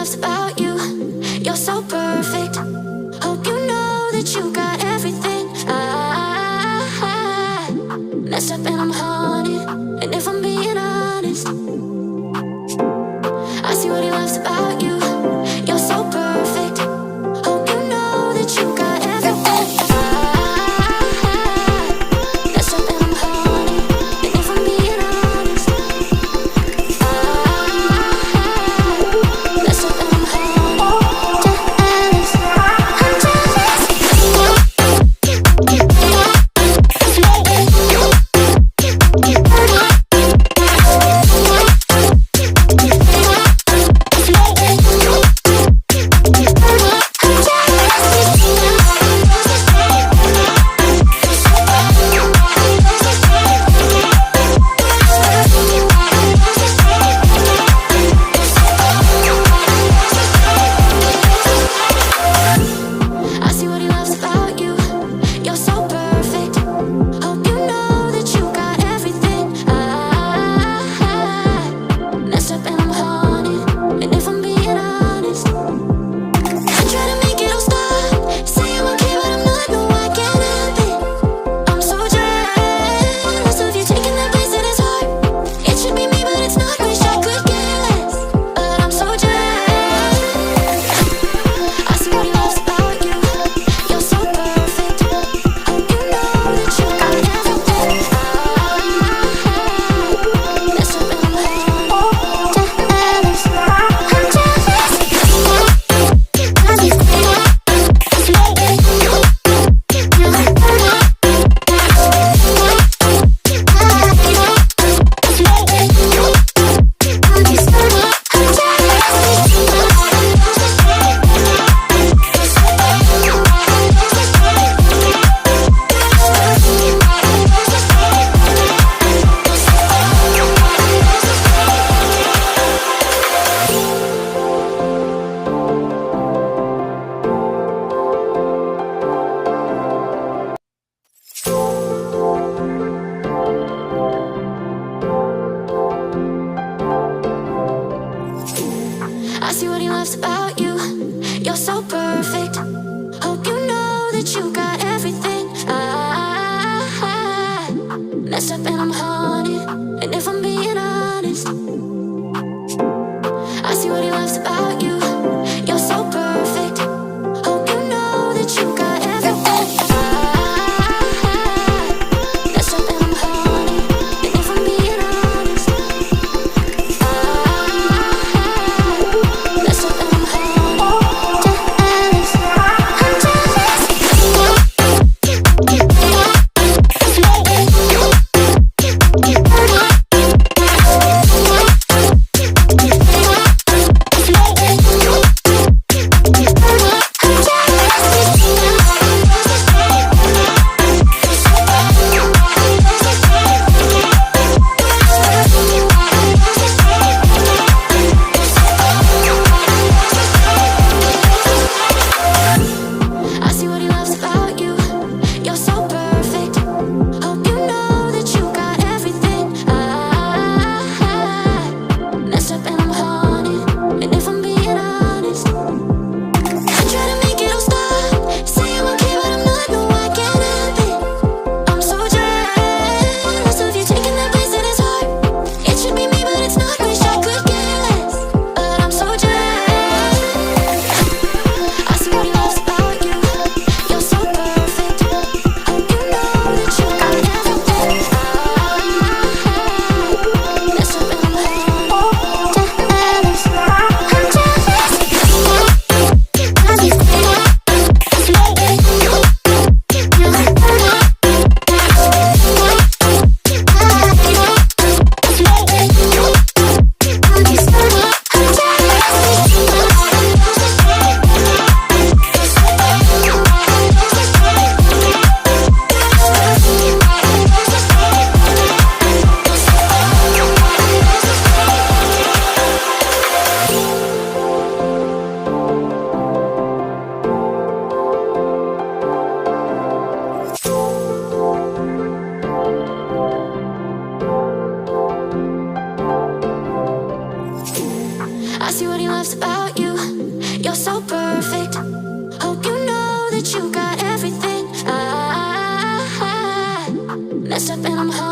loves about you. You're so perfect. Hope you know that you got everything. I messed up and I'm haunted. And if I'm being honest, I see what he loves about you. You're so perfect. Hope you know that you got everything. I messed up and I'm haunted. And if I'm being honest, messed up and I'm haunted. Jealous, I'm jealous. I see what he loves about you. You're so perfect. Hope you know that you got everything. I messed up and I'm haunted. And if I'm being honest, I try to make it all stop. Say I'm okay, but I'm not. No, I can't help it. I'm so jealous of you taking that place in his heart. It should be me, but it's not. Wish I could care less, but I'm so jealous. I see what he loves about you. You're so perfect. Hope you know that you got everything. Messed up and I'm haunted. Jealous, I'm I see what he loves about you. You're so perfect. Hope you know that you got everything. I messed up and I'm haunted. And if I'm being honest, I see what he loves about you. You're so perfect. Hope you know that you got everything. I messed up and I'm haunted. And if I'm being honest, messed up and I'm haunted. Jealous, I'm jealous. and I'm high.